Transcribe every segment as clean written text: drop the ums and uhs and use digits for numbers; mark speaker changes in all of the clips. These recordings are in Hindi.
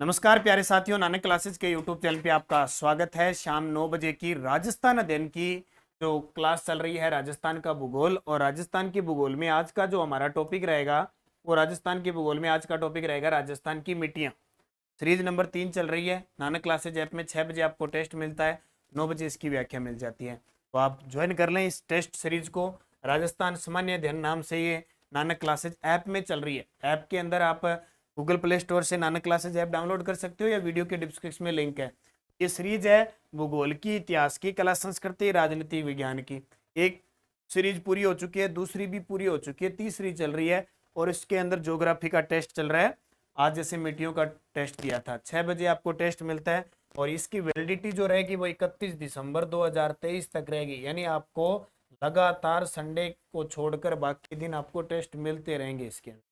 Speaker 1: नमस्कार प्यारे साथियों, नानक क्लासेस के यूट्यूब चैनल पे आपका स्वागत है। शाम 9 बजे की राजस्थान अध्ययन की जो क्लास चल रही है, राजस्थान का भूगोल। और राजस्थान के भूगोल में आज का जो हमारा टॉपिक रहेगा वो राजस्थान के भूगोल में आज का टॉपिक रहेगा राजस्थान की मिट्टियाँ। सीरीज नंबर 3 चल रही है। नानक क्लासेज ऐप में 6 बजे आपको टेस्ट मिलता है, 9 बजे इसकी व्याख्या मिल जाती है। तो आप ज्वाइन कर लें इस टेस्ट सीरीज को। राजस्थान सामान्य अध्ययन नाम से ये नानक क्लासेज ऐप में चल रही है। ऐप के अंदर आप गूगल प्ले स्टोर से नानक क्लासेज ऐप डाउनलोड कर सकते हो या वीडियो के डिस्क्रिप्शन में लिंक है। ये सीरीज है भूगोल की, इतिहास की, कला संस्कृति, राजनीति विज्ञान की। एक सीरीज पूरी हो चुकी है, दूसरी भी पूरी हो चुकी है, तीसरी चल रही है और इसके अंदर ज्योग्राफी का टेस्ट चल रहा है। आज जैसे मिट्टियों का टेस्ट दिया था, 6 बजे आपको टेस्ट मिलता है और इसकी वैलिडिटी जो रहेगी वो 31 दिसंबर 2023 तक रहेगी। यानी आपको लगातार संडे को छोड़कर बाकी दिन आपको टेस्ट मिलते रहेंगे इसके अंदर।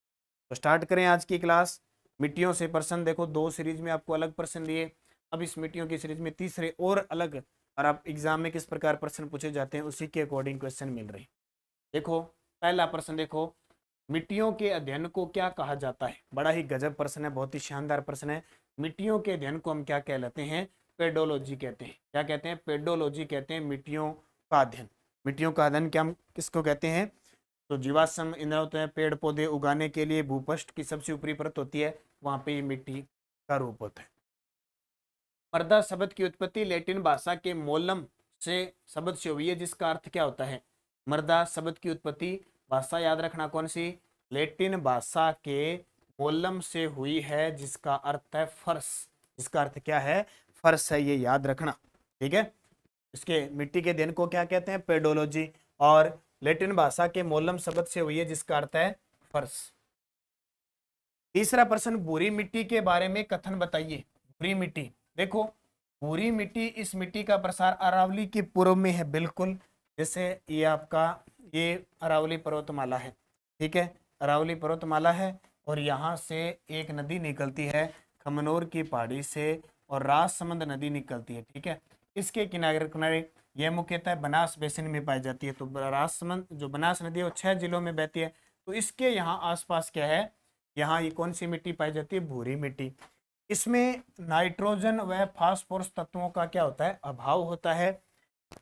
Speaker 1: तो स्टार्ट करें आज की क्लास। मिट्टियों से प्रश्न देखो, 2 सीरीज में आपको अलग प्रश्न दिए, अब इस मिट्टियों की सीरीज में तीसरे और अलग, और आप एग्जाम में किस प्रकार प्रश्न पूछे जाते हैं उसी के अकॉर्डिंग क्वेश्चन मिल रहे हैं। देखो पहला प्रश्न देखो, मिट्टियों के अध्ययन को क्या कहा जाता है। बड़ा ही गजब प्रश्न है, बहुत ही शानदार प्रश्न है। मिट्टियों के अध्ययन को हम क्या कहलाते हैं? पेडोलॉजी कहते हैं। क्या कहते हैं? पेडोलॉजी कहते हैं मिट्टियों का अध्ययन। मिट्टियों का अध्ययन क्या हम किसको कहते हैं? तो जीवाश्म ईंधन होते हैं, पेड़ पौधे उगाने के लिए भूपृष्ठ की सबसे ऊपरी परत होती है, वहां पे ये मिट्टी का रूप होता है। मृदा शब्द की उत्पत्ति लैटिन भाषा के मोलम से शब्द से हुई है, जिसका अर्थ क्या होता है? मृदा शब्द की उत्पत्ति, भाषा याद रखना कौन सी? लैटिन भाषा के मोलम से हुई है, जिसका अर्थ है फर्श। जिसका अर्थ क्या है? फर्श है, ये याद रखना। ठीक है, इसके मिट्टी के अध्ययन को क्या कहते हैं? पेडोलॉजी। और लैटिन भाषा के मोलम शब्द से हुई है, जिसका अर्थ है फर्श। तीसरा प्रश्न, भूरी मिट्टी के बारे में कथन बताइए। भूरी मिट्टी देखो, भूरी मिट्टी, इस मिट्टी का प्रसार अरावली के पूर्व में है। बिल्कुल, जैसे ये आपका ये अरावली पर्वतमाला है। ठीक है, अरावली पर्वतमाला है और यहाँ से एक नदी निकलती है खमनोर की पहाड़ी से, और राजसमंद नदी निकलती है। ठीक है, इसके किनारे किनारे यह मुख्यतः बनास बेसिन में पाई जाती है। तो राजसमंद जो बनास नदी है वो 6 जिलों में बहती है। तो इसके यहाँ आसपास क्या है? यहाँ ये कौन सी मिट्टी पाई जाती है? भूरी मिट्टी। इसमें नाइट्रोजन व फास्फोरस तत्वों का क्या होता है? अभाव होता है।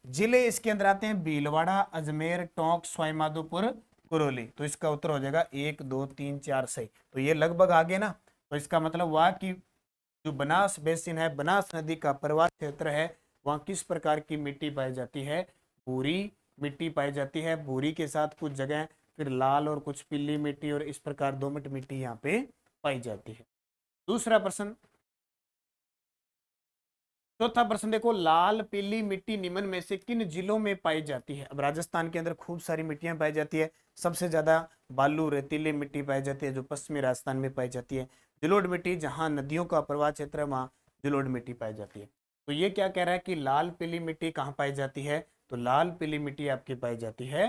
Speaker 1: जिले इसके अंदर आते हैं भीलवाड़ा, अजमेर, टोंक, सवाईमाधोपुर, करौली। तो इसका उत्तर हो जाएगा 1 2 3 4 सही। तो ये लगभग आगे ना, तो इसका मतलब हुआ कि जो बनास बेसिन है, बनास नदी का प्रवाह क्षेत्र है, वहाँ किस प्रकार की मिट्टी पाई जाती है? भूरी मिट्टी पाई जाती है। भूरी के साथ कुछ जगह फिर लाल और कुछ पीली मिट्टी, और इस प्रकार दोमट मिट्टी यहाँ पे पाई जाती है। दूसरा प्रश्न, चौथा प्रश्न देखो, लाल पीली मिट्टी निम्न में से किन जिलों में पाई जाती है? अब राजस्थान के अंदर खूब सारी मिट्टियां पाई जाती है। सबसे ज्यादा बालू रेतीली मिट्टी पाई जाती है, जो पश्चिमी राजस्थान में पाई जाती है। जलोढ़ मिट्टी, जहां नदियों का प्रवाह क्षेत्र है वहां जलोढ़ मिट्टी पाई जाती है। तो ये क्या कह रहा है कि लाल पीली मिट्टी कहाँ पाई जाती है? तो लाल पीली मिट्टी आपकी पाई जाती है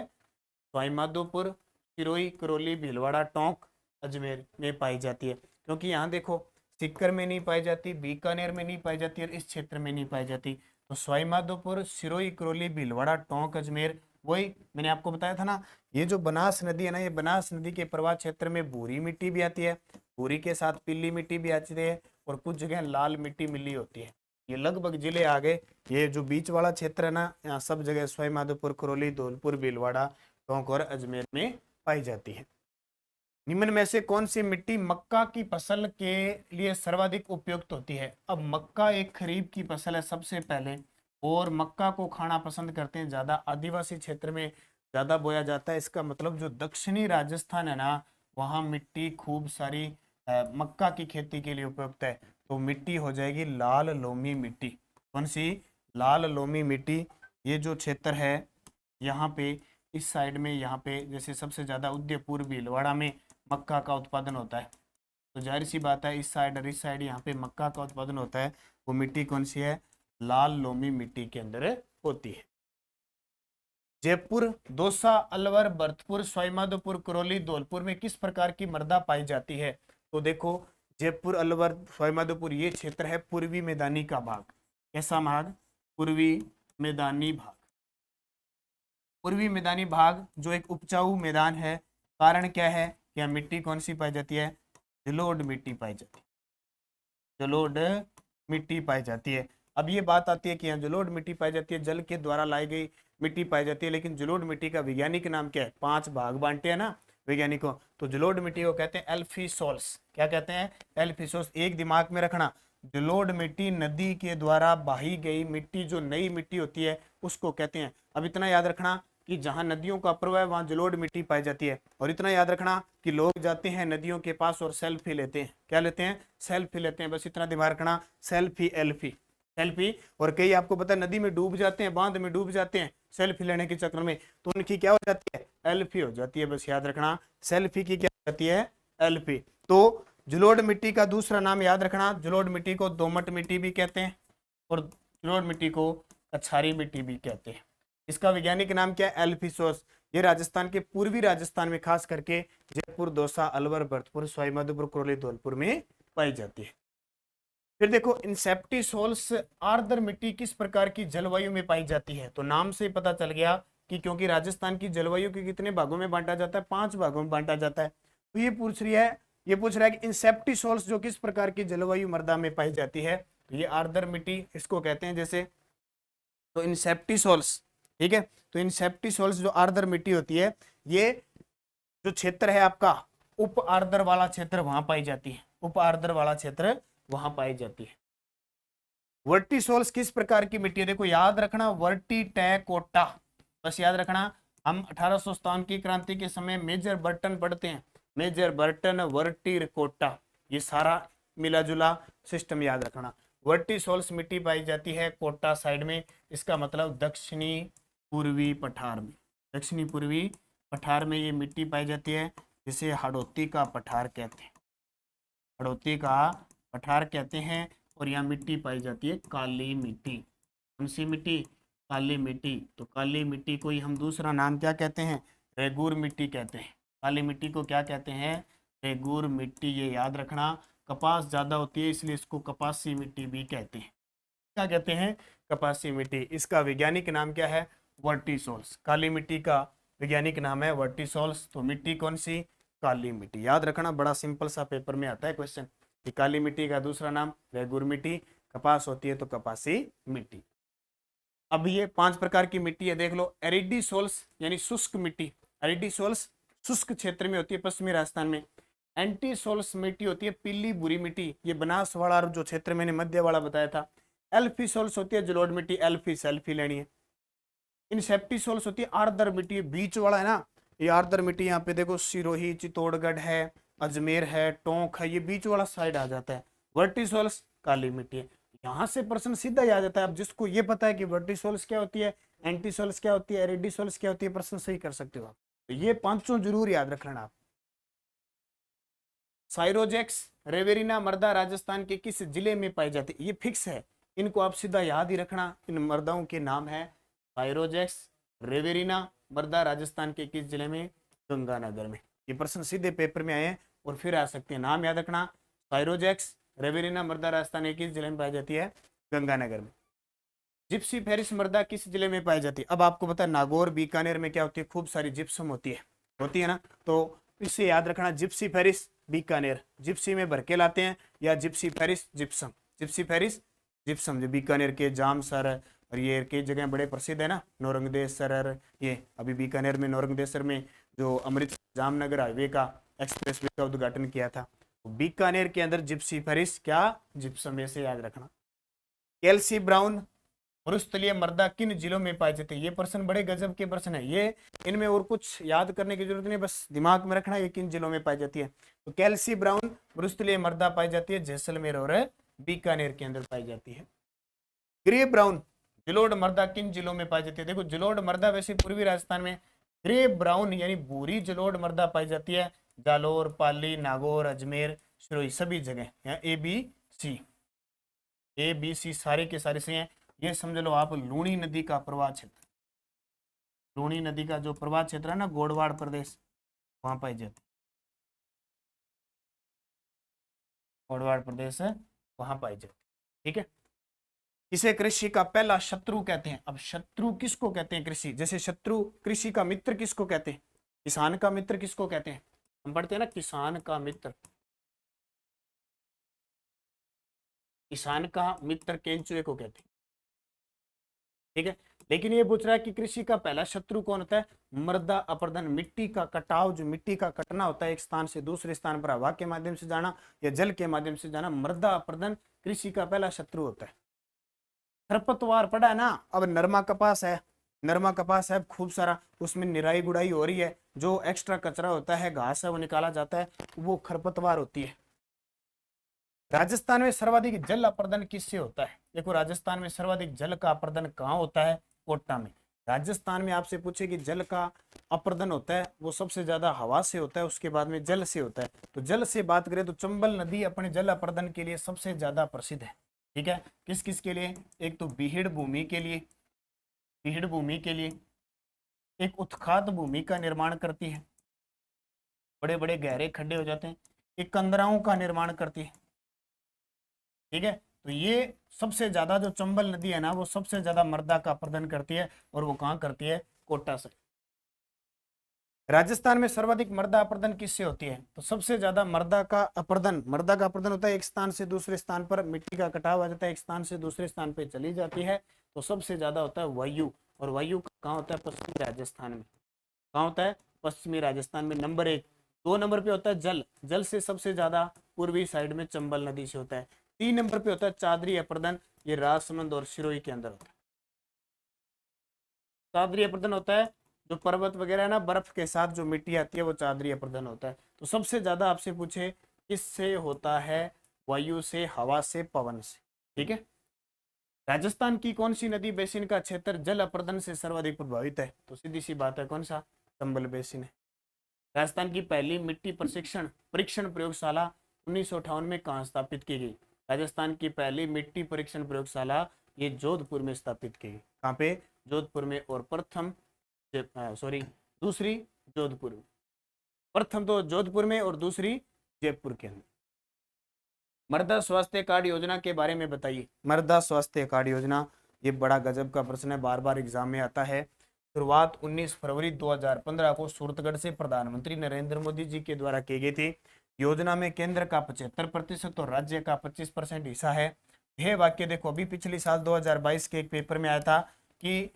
Speaker 1: सवाईमाधोपुर, सिरोही, करौली, भीलवाड़ा, टोंक, अजमेर में पाई जाती है। क्योंकि यहाँ देखो, सीकर में नहीं पाई जाती, बीकानेर में नहीं पाई जाती और इस क्षेत्र में नहीं पाई जाती। तो सवाईमाधोपुर, सिरोही, करौली, भीलवाड़ा, टोंक, अजमेर, वही मैंने आपको बताया था ना, ये जो बनास नदी है ना, ये बनास नदी के प्रवाह क्षेत्र में भूरी मिट्टी भी आती है, भूरी के साथ पीली मिट्टी भी आती है, और कुछ जगह लाल मिट्टी मिली होती है। ये लगभग जिले आ गए। ये जो बीच वाला क्षेत्र है ना, यहाँ सब जगह सवाईमाधोपुर, करौली, धौलपुर, भीलवाड़ा, टोंक और अजमेर में पाई जाती है। निम्न में से कौन सी मिट्टी मक्का की फसल के लिए सर्वाधिक उपयुक्त होती है? अब मक्का एक खरीफ की फसल है सबसे पहले, और मक्का को खाना पसंद करते हैं ज्यादा, आदिवासी क्षेत्र में ज्यादा बोया जाता है। इसका मतलब जो दक्षिणी राजस्थान है ना, वहाँ मिट्टी खूब सारी मक्का की खेती के लिए उपयुक्त है। तो मिट्टी हो जाएगी लाल लोमी मिट्टी। कौन सी? लाल लोमी मिट्टी। ये जो क्षेत्र है यहाँ पे, इस साइड में, यहाँ पे जैसे सबसे ज्यादा उदयपुर, भीलवाड़ा में मक्का का उत्पादन होता है। तो जाहिर सी बात है इस साइड और इस साइड यहाँ पे मक्का का उत्पादन होता है। वो मिट्टी कौन सी है? लाल लोमी मिट्टी के अंदर होती है। जयपुर, दौसा, अलवर, भरतपुर, सवाईमाधोपुर, करौली, धौलपुर में किस प्रकार की मृदा पाई जाती है? तो देखो, जयपुर, अलवर, सवाईमाधोपुर, ये क्षेत्र है पूर्वी मैदानी का भाग। कैसा भाग? पूर्वी मैदानी भाग। पूर्वी मैदानी भाग जो एक उपजाऊ मैदान है। कारण क्या है? क्या मिट्टी कौन सी पाई जाती है? जलोढ़ मिट्टी पाई जाती है। जलोढ़ मिट्टी पाई जाती है। अब ये बात आती है कि यहाँ जलोढ़ मिट्टी पाई जाती है, जल के द्वारा लाई गई मिट्टी पाई जाती है, लेकिन जलोढ़ मिट्टी का वैज्ञानिक नाम क्या है? 5 भाग बांटे हैं ना वैज्ञानिकों, तो जलोढ़ मिट्टी को कहते हैं एल्फीसोल्स। क्या कहते हैं? एल्फीसोल्स। एक दिमाग में रखना, जलोढ़ मिट्टी नदी के द्वारा बही गई मिट्टी, जो नई मिट्टी होती है उसको कहते हैं। अब इतना याद रखना कि जहां नदियों का प्रवाह है वहां जलोढ़ मिट्टी पाई जाती है। और इतना याद रखना कि लोग जाते हैं नदियों के पास और सेल्फी लेते हैं। क्या लेते हैं? सेल्फी लेते हैं। बस इतना दिमाग रखना, सेल्फी एल्फी सेल्फी। और कई आपको पता है नदी में डूब जाते हैं, बांध में डूब जाते हैं सेल्फी लेने के चक्कर में, तो उनकी क्या हो जाती है? एल्फी हो जाती है। बस याद रखना, सेल्फी की क्या हो जाती है? एल्फी। तो जलोढ़ मिट्टी का दूसरा नाम याद रखना, जलोढ़ मिट्टी को दोमट मिट्टी भी कहते हैं और जलोढ़ मिट्टी को कछारी मिट्टी भी कहते हैं। इसका वैज्ञानिक नाम क्या है? एल्फीसोस। ये राजस्थान के पूर्वी राजस्थान में, खास करके जयपुर, दौसा, अलवर, भरतपुर, सवाईमाधोपुर, करौली, धौलपुर में पाई जाती है। फिर देखो इंसेप्टिसोल्स आर्द्र मिट्टी किस प्रकार की जलवायु में पाई जाती है? तो नाम से ही पता चल गया कि क्योंकि राजस्थान की जलवायु के कितने भागों में बांटा जाता है? 5 भागों में बांटा जाता है। तो ये पूछ रहा है कि इंसेप्टिसोल्स जो किस प्रकार की जलवायु मृदा में पाई जाती है, तो ये आर्द्र मिट्टी इसको कहते हैं। जैसे तो इंसेप्टिसोल्स, ठीक है, तो इंसेप्टिसोल्स जो आर्द्र मिट्टी होती है, ये जो क्षेत्र है आपका उप आर्द्र वाला क्षेत्र, वहां पाई जाती है। उप आर्द्र वाला क्षेत्र वहां पाई जाती है। वर्टिसोल्स किस प्रकार की मिट्टी है? देखो याद रखना, वर्टिटैकोटा। बस याद रखना, हम 1857 की क्रांति के समय मेजर बर्टन पढ़ते हैं, मेजर बर्टन, वर्टिकोटा, ये सारा मिला जुला सिस्टम याद रखना। वर्टिसोल्स मिट्टी पाई जाती है कोटा साइड में, इसका मतलब दक्षिणी पूर्वी पठार में। दक्षिणी पूर्वी पठार में ये मिट्टी पाई जाती है, जिसे हाड़ौती का पठार कहते हैं। हाड़ौती का पठार कहते हैं। और यहाँ मिट्टी पाई जाती है काली मिट्टी। कौन सी मिट्टी? काली मिट्टी। तो काली मिट्टी को ही हम दूसरा नाम क्या कहते हैं? रेगूर मिट्टी कहते हैं। काली मिट्टी को क्या कहते हैं? रेगूर मिट्टी। ये याद रखना, कपास ज्यादा होती है इसलिए इसको कपासी मिट्टी भी कहते हैं। क्या कहते हैं? कपासी मिट्टी। इसका वैज्ञानिक नाम क्या है? वर्टिसोल्स। काली मिट्टी का वैज्ञानिक नाम है वर्टिसोल्स। तो मिट्टी कौन सी? काली मिट्टी। याद रखना, बड़ा सिंपल सा पेपर में आता है क्वेश्चन कि काली मिट्टी का दूसरा नाम रेगुर मिट्टी, कपास होती है तो कपासी मिट्टी। अब ये 5 प्रकार की मिट्टी है, देख लो। एरिडीसोल्स यानी शुष्क मिट्टी, एरिडीसोल्स शुष्क क्षेत्र में होती है पश्चिमी राजस्थान में। एंटीसोल्स मिट्टी होती है पीली बुरी मिट्टी, ये बनास वाला जो क्षेत्र मैंने मध्य वाला बताया था। एल्फीसोल्स होती है जलोढ़ मिट्टी, एल्फी सेल्फी लेनी है। इंसेप्टिसोल्स होती है आर्द्र मिट्टी, बीच वाला है ना, ये आर्द्र मिट्टी। यहाँ पे देखो सिरोही, चित्तौड़गढ़ है, अजमेर है, टोंक है, ये बीच वाला साइड आ जाता है। वर्टिसोल्स काली मिट्टी है। यहाँ से प्रश्न सीधा ही आ जाता है। अब जिसको ये पता है कि वर्टिसोल्स क्या होती है, एंटीसोल्स क्या होती है, एरिडीसोल्स क्या होती है, प्रश्न सही कर सकते हो आप। तो ये 5 जरूर याद रख लेना आप। साइरोजेक्स रेवेरिना मृदा राजस्थान के किस जिले में पाई जाती है? ये फिक्स है, इनको आप सीधा याद ही रखना। इन मृदाओं के नाम है साइरोजेक्स रेवेरिना मृदा राजस्थान के किस जिले में? गंगानगर में। ये प्रश्न सीधे पेपर में आए हैं और फिर आ सकते हैं। नाम याद रखना, साइरोजेक्स रेवेरिना मृदा राजस्थान के किस जिले में पाई जाती है? गंगानगर में। जिप्सी फेरिस मृदा किस जिले में पाई जाती है? अब आपको पता है नागौर बीकानेर में क्या होती है? खूब सारी जिप्सम होती है ना, तो इससे याद रखना जिप्सी फेरिस बीकानेर, जिप्सी में भर के लाते हैं, या जिप्सी फेरिस जिप्सम। जिप्सी फेरिस जिप्सम जो बीकानेर के जामसर और ये कई जगह बड़े प्रसिद्ध है ना, नौरंगदेसर। ये अभी बीकानेर में नौरंगदेसर में जो अमृतसर जामनगर हाईवे का एक्सप्रेसवे का उद्घाटन किया था, तो बीकानेर के अंदर जिप्सी फेरिस क्या? जिप्सम। ऐसे याद रखना। कैल्सी ब्राउन मरुस्थलीय मृदा किन जिलों में पाई जाती है? ये प्रश्न बड़े गजब के प्रश्न है ये, इनमें और कुछ याद करने की जरूरत नहीं, बस दिमाग में रखना ये किन जिलों में पाई जाती है। तो कैल्सी ब्राउन मरुस्थलीय मृदा पाई जाती है जैसलमेर और बीकानेर के अंदर पाई जाती है। ग्रे ब्राउन जलोढ़ मृदा किन जिलों में पाई जाती है? देखो जलोढ़ मृदा वैसे पूर्वी राजस्थान में, ग्रे ब्राउन यानी भूरी जलोढ़ मृदा पाई जाती है जालोर, पाली, नागौर, अजमेर, सिरोही, सभी जगह। यहाँ ए बी सी सारे के सारे से हैं। ये समझ लो आप लूणी नदी का प्रवाह क्षेत्र, लूणी नदी का जो प्रवाह क्षेत्र है ना, गोड़वाड़ प्रदेश, वहां पाई जाती है। गोड़वाड़ प्रदेश है, वहां पाई जाती है। ठीक है। इसे कृषि का पहला शत्रु कहते हैं। अब शत्रु किसको कहते हैं? कृषि। जैसे शत्रु, कृषि का मित्र किसको कहते हैं? किसान का मित्र किसको कहते हैं? हम पढ़ते हैं ना, किसान का मित्र। किसान का मित्र केंचुए को कहते हैं। ठीक है, लेकिन ये पूछ रहा है कि कृषि का पहला शत्रु कौन होता है? मृदा अपरदन, मिट्टी का कटाव, जो मिट्टी का कटना होता है एक स्थान से दूसरे स्थान पर हवा के माध्यम से जाना या जल के माध्यम से जाना, मृदा अपरदन कृषि का पहला शत्रु होता है। खरपतवार पड़ा है ना, अब नरमा कपास है, नरमा कपास है खूब सारा, उसमें निराई गुड़ाई हो रही है, जो एक्स्ट्रा कचरा होता है, घास है, वो निकाला जाता है, वो खरपतवार होती है। राजस्थान में सर्वाधिक जल अपर्दन किससे होता है? देखो राजस्थान में सर्वाधिक जल का अपर्दन कहाँ होता है? कोटा में। राजस्थान में आपसे पूछे कि जल का अपर्दन होता है, वो सबसे ज्यादा हवा से होता है, उसके बाद में जल से होता है। तो जल से बात करें तो चंबल नदी अपने जल अपर्दन के लिए सबसे ज्यादा प्रसिद्ध है। ठीक है, किस किस के लिए? एक तो बीहड़ भूमि के लिए, बीहड़ भूमि के लिए, एक उत्खात भूमि का निर्माण करती है, बड़े बड़े गहरे खड्डे हो जाते हैं, एक कंदराओं का निर्माण करती है। ठीक है, तो ये सबसे ज्यादा जो चंबल नदी है ना, वो सबसे ज्यादा मृदा का अपरदन करती है, और वो कहाँ करती है? कोटा से। राजस्थान में सर्वाधिक मृदा अपरदन किससे होती है? तो सबसे ज्यादा मृदा का अपरदन होता है एक स्थान से दूसरे स्थान पर, मिट्टी का कटाव आ जाता है, एक स्थान से दूसरे स्थान पे चली जाती है, तो सबसे ज्यादा होता है वायु। और वायु कहाँ होता है? पश्चिमी राजस्थान में। कहाँ होता है? पश्चिमी राजस्थान में। नंबर एक। 2 नंबर पे होता है जल, जल से सबसे ज्यादा पूर्वी साइड में चंबल नदी से होता है। 3 नंबर पे होता है चादरी अपर्दन, ये राजसमंद और सिरोही के अंदर होता है। चादरी अपर्दन होता है जो पर्वत वगैरह है ना, बर्फ के साथ जो मिट्टी आती है, वो चादरी अपर्दन होता है। तो सबसे ज्यादा आपसे पूछे किससे होता है? वायु से, हवा से, पवन से। ठीक है, राजस्थान की कौन सी नदी बेसिन का क्षेत्र जल अपर्दन से सर्वाधिक प्रभावित है? तो सीधी सी बात है, कौन सा? चंबल बेसिन है। राजस्थान की पहली मिट्टी परीक्षण परीक्षण प्रयोगशाला 1958 में कहाँ स्थापित की गई? राजस्थान की पहली मिट्टी परीक्षण प्रयोगशाला ये जोधपुर में स्थापित की गई। कहाँ पे? जोधपुर में। और प्रथम, सॉरी, दूसरी जोधपुर में। प्रथम तो जोधपुर में और दूसरी जयपुर के अंदर। मृदा स्वास्थ्य कार्ड योजना के बारे में बताइए। मृदा स्वास्थ्य कार्ड योजना, ये बड़ा गजब का प्रश्न है, बार बार एग्जाम में आता है। शुरुआत 19 फरवरी 2015 को सूरतगढ़ से प्रधानमंत्री नरेंद्र मोदी जी के द्वारा की गई थी। योजना में केंद्र का 75% और राज्य का 25% हिस्सा है। यह वाक्य देखो, अभी पिछले साल 2022 के एक पेपर में आया था कि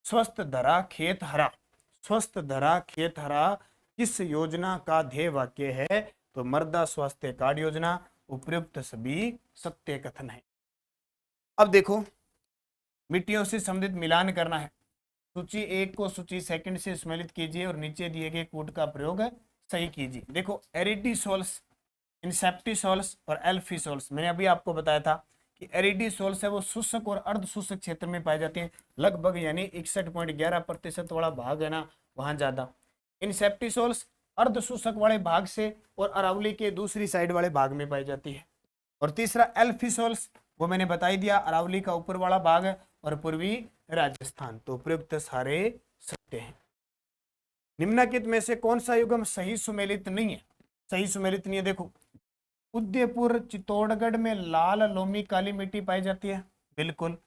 Speaker 1: स्वस्थ धरा खेत हरा, स्वस्थ धरा खेत हरा किस योजना का ध्येय वाक्य है? तो मृदा स्वास्थ्य कार्ड योजना। उपयुक्त सभी सत्य कथन है। अब देखो, मिट्टियों से संबंधित मिलान करना है। सूची 1 को सूची सेकंड से सम्मिलित कीजिए और नीचे दिए गए कोड का प्रयोग सही कीजिए। देखो, एरिडीसोल्स, इंसेप्टिसोल्स और एल्फिसोल्स, मैंने अभी आपको बताया था कि एरिडीसोल्स है वो शुष्क और अर्ध शुष्क क्षेत्र में पाए जाते हैं, लगभग यानी 61.11% वाला भाग है ना, वहां ज्यादा। इंसेप्टिसोल्स अर्ध शुष्क वाले भाग से और अरावली के दूसरी साइड वाले भाग में पाई जाती है। और तीसरा एल्फिसोल्स, वो मैंने बता ही दिया, अरावली का ऊपर वाला भाग है और पूर्वी राजस्थान। तो प्रयुक्त सारे सत्य हैं। निम्नलिखित में से कौन सा युग्म सही सुमेलित नहीं है? सही सुमेलित नहीं है, देखो, उदयपुर चित्तौड़गढ़ में लाल लोमी काली मिट्टी पाई जाती है, बिल्कुल।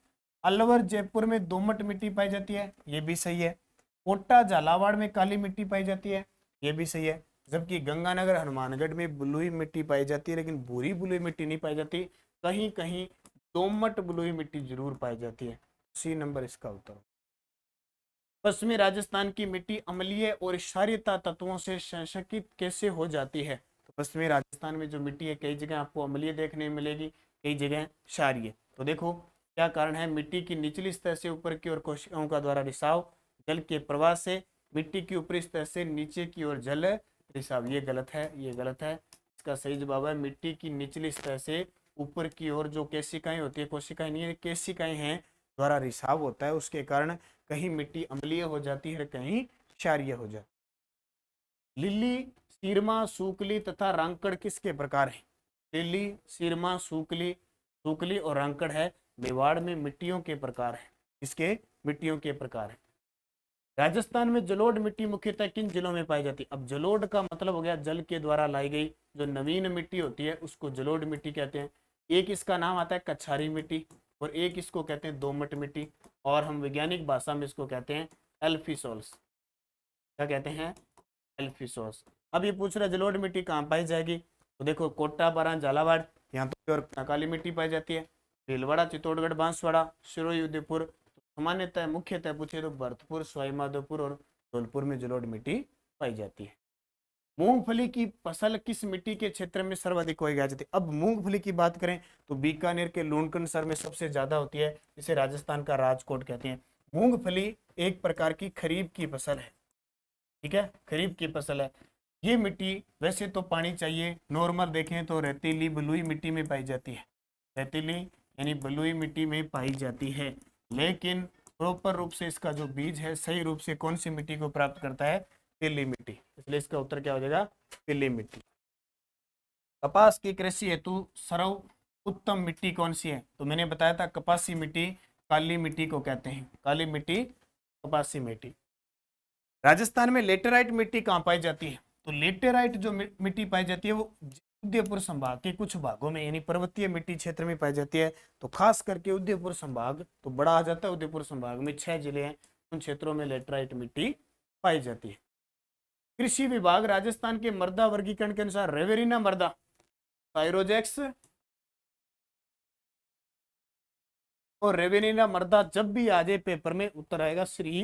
Speaker 1: अलवर जयपुर में दोमट मिट्टी पाई जाती है, ये भी सही है। कोटा झालावाड़ में काली मिट्टी पाई जाती है, ये भी सही है। जबकि गंगानगर हनुमानगढ़ में बलुई मिट्टी पाई जाती है, लेकिन भूरी बलुई मिट्टी नहीं पाई जाती। कहीं कहीं दोमट बलुई मिट्टी जरूर पाई जाती है। सी नंबर इसका उत्तर। पश्चिमी राजस्थान की मिट्टी अम्लीय और क्षारीयता तत्वों से संशकित कैसे हो जाती है? तो पश्चिमी राजस्थान में जो मिट्टी है, कई जगह आपको अम्लीय देखने मिलेगी, कई जगह क्षारीय। तो देखो क्या कारण है? मिट्टी की निचली सतह से ऊपर की ओर कोशिकाओं का द्वारा रिसाव, जल के प्रवाह से, मिट्टी की ऊपरी सतह से नीचे की ओर जल रिसाव। ये गलत है, ये गलत है। इसका सही जवाब है मिट्टी की निचली सतह से ऊपर की ओर जो केशिकाएं होती है, कोशिकाएं नहीं है, केशिकाएं हैं, द्वारा रिसाव होता है, उसके कारण कहीं मिट्टी अम्लीय हो जाती है, कहीं क्षारीय हो जाती है। लिली, सीरमा, सूकली तथा रांकड़ किसके प्रकार है? लिली, सीरमा, सूकली, सूकली और रांकड़ है मेवाड़ में मिट्टियों के प्रकार है। इसके मिट्टियों के प्रकार है। राजस्थान में जलोढ़ मिट्टी मुख्यतः किन जिलों में पाई जाती है? अब जलोढ़ का मतलब हो गया जल के द्वारा लाई गई जो नवीन मिट्टी होती है, उसको जलोढ़ मिट्टी कहते हैं। एक इसका नाम आता है कछारी मिट्टी, और एक इसको कहते हैं दोमट मिट्टी, और हम वैज्ञानिक भाषा में इसको कहते हैं एल्फिसोल्स। क्या कहते हैं? एल्फिसोल्स। अब ये पूछ रहा है जलोढ़ मिट्टी कहाँ पाई जाएगी? तो देखो, कोटा, बारां, झालावाड़, यहाँ तो प्योर काली मिट्टी पाई जाती है। भीलवाड़ा, चित्तौड़गढ़, बांसवाड़ा, सिरोही, उदयपुर सामान्यतः मुख्यतः पूछे तो भरतपुर, सवाईमाधोपुर और धौलपुर में जलोढ़ मिट्टी पाई जाती है। मूंगफली की फसल किस मिट्टी के क्षेत्र में सर्वाधिक उगाई जाती है? अब मूंगफली की बात करें तो बीकानेर के लूणकरसर में सबसे ज्यादा होती है, जिसे राजस्थान का राजकोट कहते हैं। मूंगफली एक प्रकार की खरीफ की फसल है, ठीक है, खरीफ की फसल है। ये मिट्टी वैसे तो पानी चाहिए, नॉर्मल देखें तो रेतीली बलुई मिट्टी में पाई जाती है, रेतीली यानी बलुई मिट्टी में पाई जाती है, लेकिन प्रॉपर रूप से इसका जो बीज है सही रूप से कौन सी मिट्टी को प्राप्त करता है? पीली मिट्टी। इसलिए इसका उत्तर क्या हो जाएगा? पीली मिट्टी। कपास की कृषि हेतु सर्व उत्तम मिट्टी कौन सी है? तो मैंने बताया था कपासी मिट्टी काली मिट्टी को कहते हैं, काली मिट्टी कपासी मिट्टी। राजस्थान में लेटेराइट मिट्टी कहाँ पाई जाती है? तो लेटेराइट जो मिट्टी पाई जाती है वो उदयपुर संभाग के कुछ भागों में यानी पर्वतीय मिट्टी क्षेत्र में पाई जाती है। तो खास करके उदयपुर संभाग तो बड़ा आ जाता है, उदयपुर संभाग में 6 जिले हैं, उन क्षेत्रों में लेटेराइट मिट्टी पाई जाती है। कृषि विभाग राजस्थान के मृदा वर्गीकरण के अनुसार रेवेरिना मृदा, थायरोजेक्स और रेवेरिना मृदा जब भी आ जाए पेपर में उत्तर आएगा श्री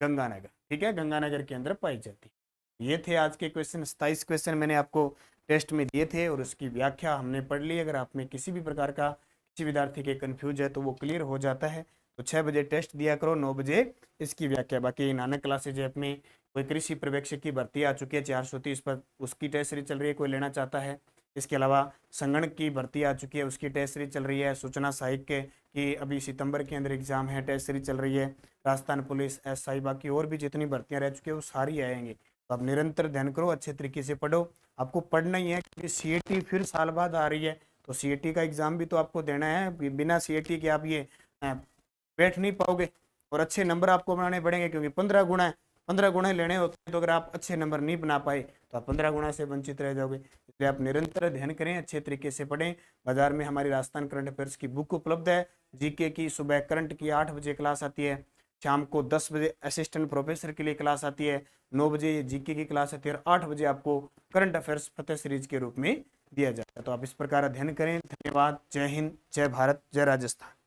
Speaker 1: गंगानगर, ठीक है, गंगानगर के अंदर पाई जाती है। ये थे आज के क्वेश्चन, 27 क्वेश्चन मैंने आपको टेस्ट में दिए थे और उसकी व्याख्या हमने पढ़ ली। अगर आप में किसी भी प्रकार का किसी विद्यार्थी के कंफ्यूज है तो वो क्लियर हो जाता है। तो 6 बजे टेस्ट दिया करो, 9 बजे इसकी व्याख्या। बाकी नानक क्लासेज ऐप में कोई कृषि पर्यवेक्षक की भर्ती आ चुकी है 430 पर, उसकी टेस्ट सीरीज चल रही है, कोई लेना चाहता है। इसके अलावा संगणक की भर्ती आ चुकी है, उसकी टेस्ट सीरीज चल रही है। सूचना साहित्य की अभी सितंबर के अंदर एग्जाम है, टेस्ट सीरीज चल रही है। राजस्थान पुलिस, एसआई, बाकी और भी जितनी भर्तियां रह चुकी है वो सारी आएंगी। तो आप निरंतर ध्यान करो, अच्छे तरीके से पढ़ो। आपको पढ़ना ही है क्योंकि सीएटी फिर साल बाद आ रही है, तो सीएटी का एग्जाम भी तो आपको देना है। बिना सीएटी के आप ये बैठ नहीं पाओगे और अच्छे नंबर आपको बनाने पड़ेंगे, क्योंकि 15 गुणा है, 15 गुणे लेने होते हैं। तो अगर आप अच्छे नंबर नहीं बना पाए तो आप 15 गुणा से वंचित रह जाओगे। इसलिए आप निरंतर ध्यान करें, अच्छे तरीके से पढ़ें। बाजार में हमारी राजस्थान करंट अफेयर्स की बुक उपलब्ध है। जीके की सुबह करंट की 8 बजे क्लास आती है, शाम को 10 बजे असिस्टेंट प्रोफेसर के लिए क्लास आती है, 9 बजे जीके की क्लास आती है और 8 बजे आपको करंट अफेयर्स फतेह सीरीज के रूप में दिया जाता है। तो आप इस प्रकार अध्ययन करें। धन्यवाद। जय हिंद, जय भारत, जय राजस्थान।